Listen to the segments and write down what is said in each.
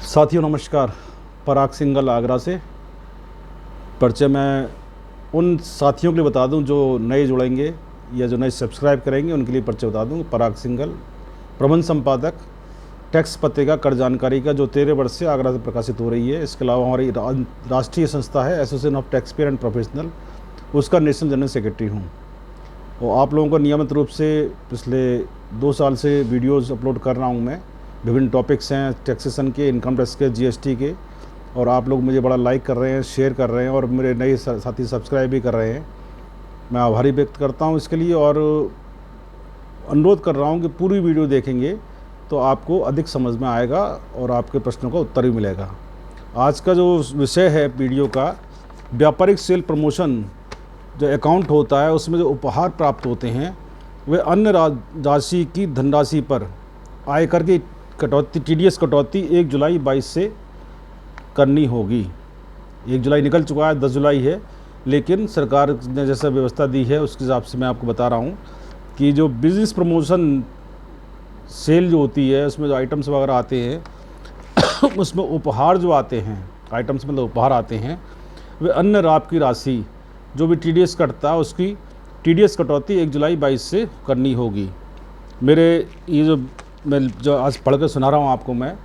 साथियों नमस्कार। पराग सिंघल आगरा से। परिचय मैं उन साथियों के लिए बता दूं जो नए जुड़ेंगे या जो नए सब्सक्राइब करेंगे, उनके लिए परिचय बता दूं। पराग सिंघल, प्रबंध संपादक, टैक्स पत्रिका कर जानकारी का, जो 13 वर्ष से आगरा से प्रकाशित हो रही है। इसके अलावा हमारी राष्ट्रीय संस्था है association of tax payer and professional, उसका नेशनल जनरल सेक्रेटरी हूँ। और आप लोगों को नियमित रूप से पिछले 2 साल से वीडियोज़ अपलोड कर रहा हूँ मैं। विभिन्न टॉपिक्स हैं टैक्सेशन के, इनकम टैक्स के, जीएसटी के, और आप लोग मुझे बड़ा लाइक कर रहे हैं, शेयर कर रहे हैं, और मेरे नए साथी सब्सक्राइब भी कर रहे हैं। मैं आभारी व्यक्त करता हूं इसके लिए, और अनुरोध कर रहा हूं कि पूरी वीडियो देखेंगे तो आपको अधिक समझ में आएगा और आपके प्रश्नों का उत्तर भी मिलेगा। आज का जो विषय है वीडियो का, व्यापारिक सेल प्रमोशन जो अकाउंट होता है उसमें जो उपहार प्राप्त होते हैं वे अन्य राशि की धनराशि पर आयकर की कटौती, टीडीएस कटौती 1 जुलाई 22 से करनी होगी। 1 जुलाई निकल चुका है, 10 जुलाई है, लेकिन सरकार ने जैसा व्यवस्था दी है उसके हिसाब से मैं आपको बता रहा हूँ कि जो बिज़नेस प्रमोशन सेल जो होती है उसमें जो आइटम्स वगैरह आते हैं उसमें उपहार जो आते हैं, आइटम्स मतलब उपहार आते हैं, वे अन्य लाभ की राशि जो भी टीडीएस कटता है उसकी टीडीएस कटौती 1 जुलाई 22 से करनी होगी। मेरे ये जो आज पढ़ कर सुना रहा हूँ आपको मैं,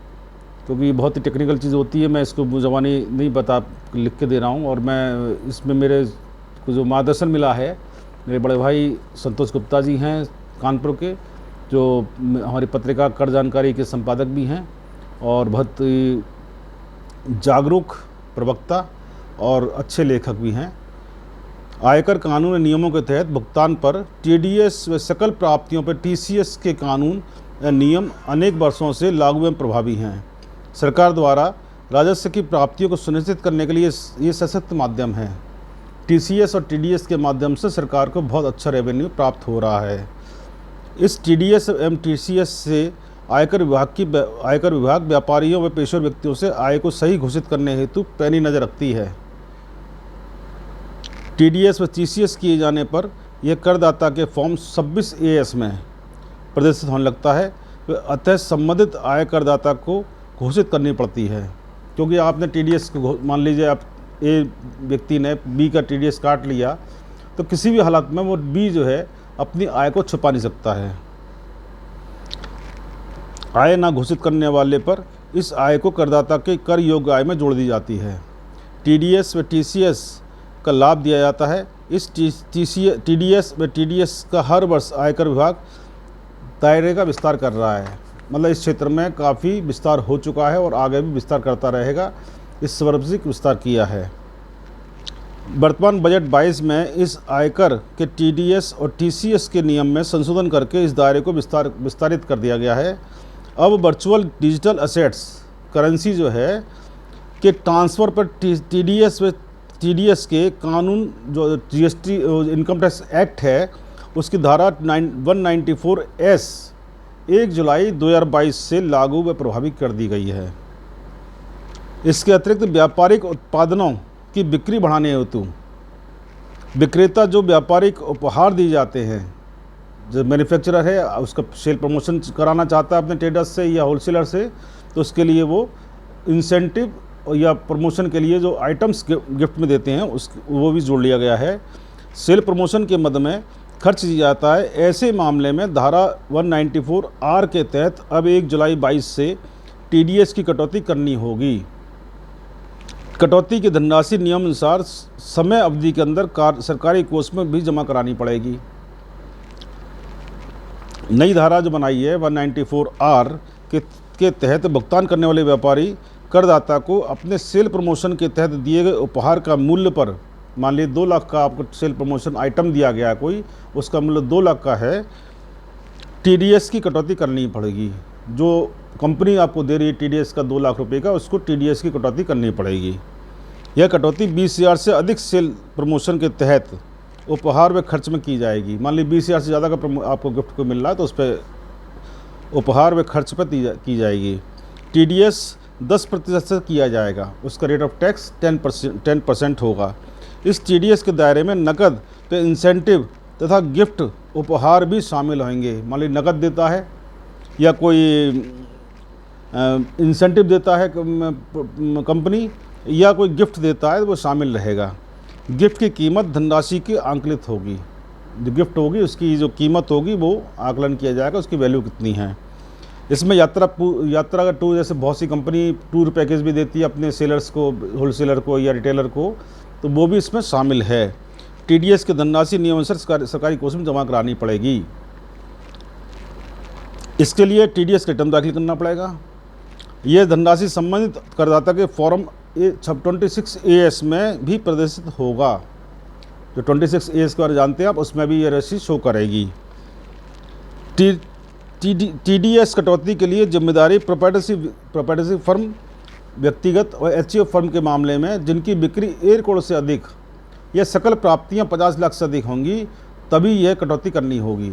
क्योंकि बहुत ही टेक्निकल चीज़ होती है, मैं इसको ज़बानी नहीं बता लिख के दे रहा हूँ। और मैं इसमें मेरे को जो मार्गदर्शन मिला है, मेरे बड़े भाई संतोष गुप्ता जी हैं कानपुर के, जो हमारी पत्रिका कर जानकारी के संपादक भी हैं और बहुत जागरूक प्रवक्ता और अच्छे लेखक भी हैं। आयकर कानून नियमों के तहत भुगतान पर टीडीएस व सकल प्राप्तियों पर टीसीएस के कानून नियम अनेक वर्षों से लागू एवं प्रभावी हैं। सरकार द्वारा राजस्व की प्राप्तियों को सुनिश्चित करने के लिए ये सशक्त माध्यम है। टीसीएस और टीडीएस के माध्यम से सरकार को बहुत अच्छा रेवेन्यू प्राप्त हो रहा है। इस टीडीएस एवं टीसीएस से आयकर विभाग व्यापारियों व पेशेवर व्यक्तियों से आय को सही घोषित करने हेतु पैनी नज़र रखती है। टीडीएस व टीसीएस किए जाने पर यह करदाता के फॉर्म 26 AS में प्रदर्शित होने लगता है। अतः संबंधित आय करदाता को घोषित करनी पड़ती है, क्योंकि आपने टीडीएस को, मान लीजिए आप ए व्यक्ति ने बी का टीडीएस काट लिया, तो किसी भी हालत में वो बी जो है अपनी आय को छुपा नहीं सकता है। आय ना घोषित करने वाले पर इस आय को करदाता के कर योग्य आय में जोड़ दी जाती है। टीडीएस व टीसीएस का लाभ दिया जाता है। इस टीडीएस व टीडीएस का हर वर्ष आयकर विभाग दायरे का विस्तार कर रहा है। मतलब इस क्षेत्र में काफ़ी विस्तार हो चुका है और आगे भी विस्तार करता रहेगा। इस वर्ष से विस्तार किया है। वर्तमान बजट 22 में इस आयकर के टीडीएस और टीसीएस के नियम में संशोधन करके इस दायरे को विस्तारित कर दिया गया है। अब वर्चुअल डिजिटल असेट्स करेंसी जो है के ट्रांसफ़र पर टीडीएस व टीडीएस के कानून, जो जीएसटी इनकम टैक्स एक्ट है, उसकी धारा 194S 1 जुलाई 2022 से लागू व प्रभावी कर दी गई है। इसके अतिरिक्त व्यापारिक उत्पादनों की बिक्री बढ़ाने हेतु विक्रेता जो व्यापारिक उपहार दिए जाते हैं, जो मैन्युफैक्चरर है उसका सेल प्रमोशन कराना चाहता है अपने ट्रेडर्स से या होलसेलर से, तो उसके लिए वो इंसेंटिव या प्रमोशन के लिए जो आइटम्स गिफ्ट में देते हैं वो भी जोड़ लिया गया है। सेल प्रमोशन के मद में खर्च किया जाता है। ऐसे मामले में धारा 194R के तहत अब 1 जुलाई 22 से टीडीएस की कटौती करनी होगी। कटौती की धनराशि नियम अनुसार समय अवधि के अंदर सरकारी कोष में भी जमा करानी पड़ेगी। नई धारा जो बनाई है 194R के तहत भुगतान करने वाले व्यापारी करदाता को अपने सेल प्रमोशन के तहत दिए गए उपहार का मूल्य पर, मान लीजिए 2 लाख का आपको सेल प्रमोशन आइटम दिया गया है कोई, उसका मूल्य 2 लाख का है, टीडीएस की कटौती करनी पड़ेगी। जो कंपनी आपको दे रही है टीडीएस का 2 लाख रुपए का, उसको टीडीएस की कटौती करनी पड़ेगी। यह कटौती 20,000 से अधिक सेल प्रमोशन के तहत उपहार व खर्च में की जाएगी। मान लीजिए 20,000 से ज़्यादा का आपको गिफ्ट को मिल रहा है तो उस पर उपहार व खर्च पर की जाएगी। टीडीएस 10% से किया जाएगा, उसका रेट ऑफ टैक्स 10% होगा। इस टीडीएस के दायरे में नकद पे इंसेंटिव तथा गिफ्ट उपहार भी शामिल होंगे। मान लीजिए नकद देता है या कोई इंसेंटिव देता है कंपनी या कोई गिफ्ट देता है, तो वो शामिल रहेगा। गिफ्ट की कीमत धनराशि की आंकलित होगी। जो गिफ्ट होगी उसकी जो कीमत होगी वो आकलन किया जाएगा, उसकी वैल्यू कितनी है। इसमें यात्रा का टूर, जैसे बहुत सी कंपनी टूर पैकेज भी देती है अपने सेलर्स को, होलसेलर को या रिटेलर को, तो वो भी इसमें शामिल है। टीडीएस की धनराशि नियमानुसार सरकारी कोष में जमा करानी पड़ेगी। इसके लिए टीडीएस रिटर्न दाखिल करना पड़ेगा। यह धनराशि संबंधित करदाता के फॉर्म 26AS में भी प्रदर्शित होगा। जो 26AS के बारे में जानते हैं आप, उसमें भी ये राशि शो करेगी। टीडीएस कटौती के लिए जिम्मेदारी प्रोप्राइटरशिप फर्म, व्यक्तिगत और एचयूएफ फर्म के मामले में जिनकी बिक्री 1 करोड़ से अधिक या सकल प्राप्तियां 50 लाख से अधिक होंगी, तभी यह कटौती करनी होगी।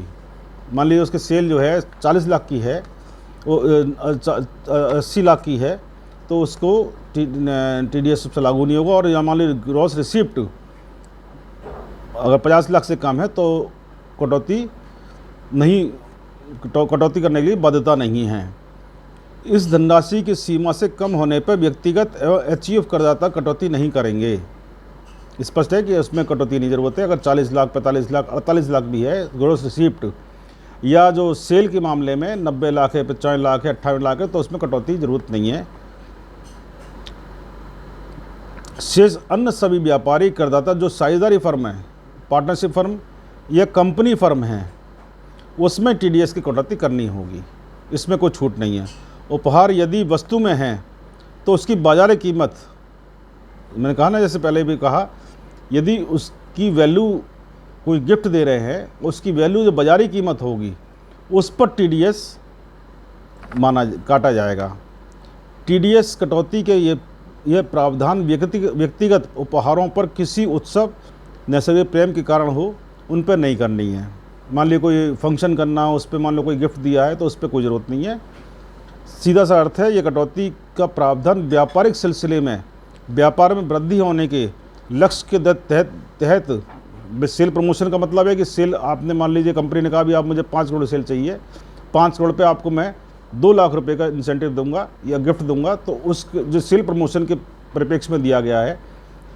मान लीजिए उसके सेल जो है 40 लाख की है, वो 80 लाख की है, तो उसको टीडीएस से लागू नहीं होगा। और या मान लीजिए ग्रॉस रिसिप्ट अगर 50 लाख से कम है तो कटौती करने के लिए बाध्यता नहीं है। इस धनराशि की सीमा से कम होने पर व्यक्तिगत एवं एचयूएफ करदाता कटौती नहीं करेंगे। स्पष्ट है कि उसमें कटौती नहीं जरूरत है। अगर 40 लाख, 45 लाख, 48 लाख भी है ग्रॉस रिसिप्ट, या जो सेल के मामले में 90 लाख है, 95 लाख है, 58 लाख है, तो उसमें कटौती जरूरत नहीं है। शेष अन्य सभी व्यापारी करदाता जो साझेदारी फर्म है, पार्टनरशिप फर्म या कंपनी फर्म है, उसमें टीडीएस की कटौती करनी होगी। इसमें कोई छूट नहीं है। उपहार यदि वस्तु में है तो उसकी बाजार कीमत, मैंने कहा ना, जैसे पहले भी कहा, यदि उसकी वैल्यू, कोई गिफ्ट दे रहे हैं, उसकी वैल्यू जो बाजारी कीमत होगी उस पर टीडीएस काटा जाएगा। टीडीएस कटौती के ये प्रावधान व्यक्तिगत उपहारों पर किसी उत्सव, नैसर्गिक प्रेम के कारण हो, उन पर नहीं करनी है। मान लीजिए कोई फंक्शन करना हो, उस पर मान लो कोई गिफ्ट दिया है, तो उस पर कोई ज़रूरत नहीं है। सीधा सा अर्थ है, ये कटौती का प्रावधान व्यापारिक सिलसिले में व्यापार में वृद्धि होने के लक्ष्य के तहत सेल प्रमोशन का मतलब है कि सेल, आपने मान लीजिए कंपनी ने कहा भी आप मुझे 5 करोड़ सेल चाहिए, 5 करोड़ पे आपको मैं 2 लाख रुपए का इंसेंटिव दूंगा या गिफ्ट दूंगा, तो उस जो सेल प्रमोशन के परिप्रेक्ष्य में दिया गया है,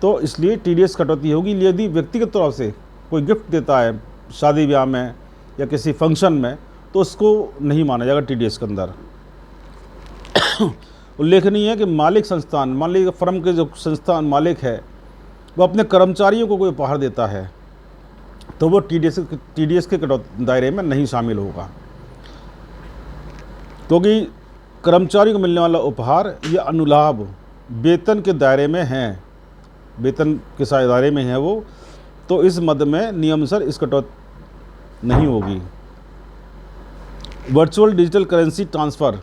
तो इसलिए टीडीएस कटौती होगी। यदि व्यक्तिगत तौर से कोई गिफ्ट देता है शादी ब्याह में या किसी फंक्शन में, तो उसको नहीं माना जाएगा टीडीएस के अंदर। उल्लेखनीय है कि मालिक संस्थान, मान लीजिए फर्म के जो संस्थान मालिक है, वो अपने कर्मचारियों को कोई उपहार देता है, तो वो टीडीएस के दायरे में नहीं शामिल होगा, क्योंकि कर्मचारी को मिलने वाला उपहार या अनुलाभ वेतन के दायरे में है, वेतन के दायरे में है वो, तो इस मद में नियमानुसार इस कटौती नहीं होगी। वर्चुअल डिजिटल करेंसी ट्रांसफ़र,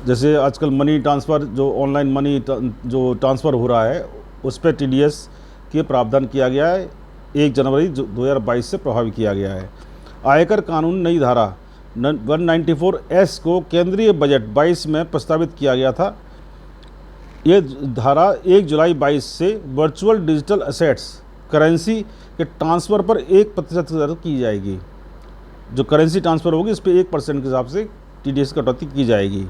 जैसे आजकल मनी ट्रांसफ़र, जो ऑनलाइन मनी जो ट्रांसफ़र हो रहा है, उस पर टीडीएस के प्रावधान किया गया है। 1 जनवरी 2022 से प्रभावी किया गया है। आयकर कानून नई धारा 194S को केंद्रीय बजट 22 में प्रस्तावित किया गया था। ये धारा 1 जुलाई 22 से वर्चुअल डिजिटल असेट्स करेंसी के ट्रांसफ़र पर 1% दर की जाएगी। जो करेंसी ट्रांसफ़र होगी इस पर 1% के हिसाब से टीडीएस कटौती की जाएगी।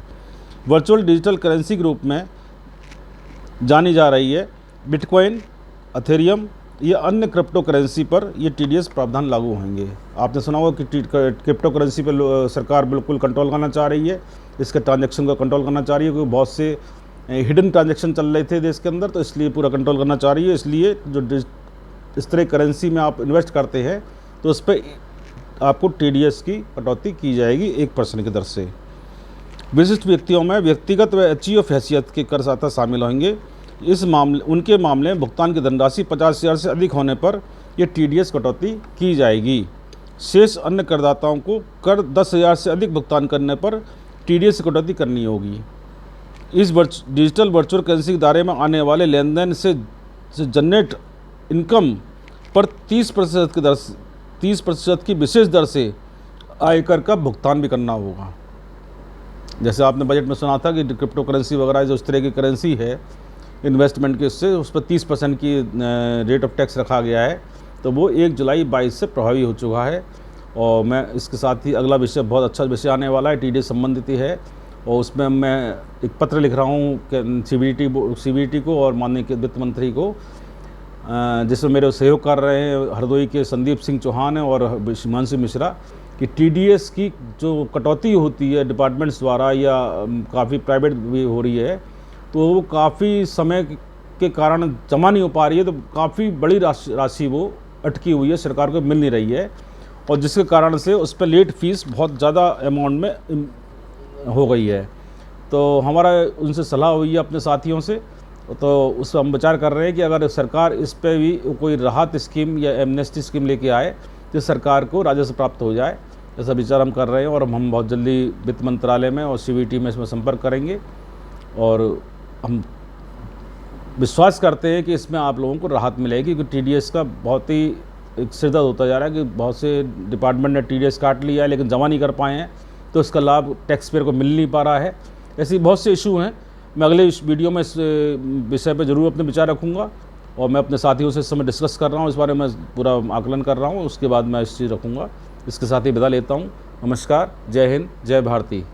वर्चुअल डिजिटल करेंसी के रूप में जानी जा रही है बिटकॉइन, अथेरियम या अन्य क्रिप्टो करेंसी पर ये टीडीएस प्रावधान लागू होंगे। आपने सुना होगा कि क्रिप्टो करेंसी पर सरकार बिल्कुल कंट्रोल करना चाह रही है, इसके ट्रांजैक्शन को कंट्रोल करना चाह रही है, क्योंकि बहुत से हिडन ट्रांजैक्शन चल रहे थे देश के अंदर, तो इसलिए पूरा कंट्रोल करना चाह रही है। इसलिए जो इस तरह करेंसी में आप इन्वेस्ट करते हैं, तो उस पर आपको टीडीएस की कटौती की जाएगी 1% की दर से। विशिष्ट व्यक्तियों में व्यक्तिगत व एचयूएफ हैसियत के करदाता शामिल होंगे। उनके मामले में भुगतान की धनराशि 50,000 से अधिक होने पर यह टीडीएस कटौती की जाएगी। शेष अन्य करदाताओं को कर 10,000 से अधिक भुगतान करने पर टीडीएस कटौती करनी होगी। इस डिजिटल वर्चुअल करेंसी के दायरे में आने वाले लेन देन से जनरेट इनकम पर 30% की विशेष दर से आयकर का भुगतान भी करना होगा। जैसे आपने बजट में सुना था कि क्रिप्टो करेंसी वगैरह जो इस तरह की करेंसी है इन्वेस्टमेंट के, उससे उस पर 30% की रेट ऑफ टैक्स रखा गया है, तो वो 1 जुलाई 22 से प्रभावी हो चुका है। और मैं इसके साथ ही अगला विषय, बहुत अच्छा विषय आने वाला है, टीडीएस संबंधित ही है, और उसमें मैं एक पत्र लिख रहा हूँ सीबीटी को और माननीय वित्त मंत्री को, जिसमें मेरे सहयोग कर रहे हैं हरदोई के संदीप सिंह चौहान हैं और हिमांशु मिश्रा, कि टीडीएस की जो कटौती होती है डिपार्टमेंट्स द्वारा या काफ़ी प्राइवेट भी हो रही है, तो वो काफ़ी समय के कारण जमा नहीं हो पा रही है, तो काफ़ी बड़ी राशि वो अटकी हुई है, सरकार को मिल नहीं रही है, और जिसके कारण से उस पर लेट फीस बहुत ज़्यादा अमाउंट में हो गई है। तो हमारा उनसे सलाह हुई है अपने साथियों से, तो उस पर हम विचार कर रहे हैं कि अगर सरकार इस पे भी कोई राहत स्कीम या एमनेस्टी स्कीम लेके आए तो सरकार को राजस्व प्राप्त हो जाए, ऐसा विचार हम कर रहे हैं। और हम बहुत जल्दी वित्त मंत्रालय में और सीबीटी में इसमें संपर्क करेंगे, और हम विश्वास करते हैं कि इसमें आप लोगों को राहत मिलेगी, क्योंकि टीडीएस का बहुत ही एक सिरदर्द होता जा रहा है कि बहुत से डिपार्टमेंट ने टीडीएस काट लिया है लेकिन जमा नहीं कर पाए हैं, तो इसका लाभ टैक्स पेयर को मिल नहीं पा रहा है। ऐसी बहुत से इशू हैं। मैं अगले इस वीडियो में इस विषय पर ज़रूर अपने विचार रखूँगा, और मैं अपने साथियों से इस समय डिस्कस कर रहा हूँ, इस बारे में पूरा आकलन कर रहा हूँ, उसके बाद मैं इस चीज़ रखूँगा। इसके साथ ही विदा लेता हूँ। नमस्कार, जय हिंद, जय भारती।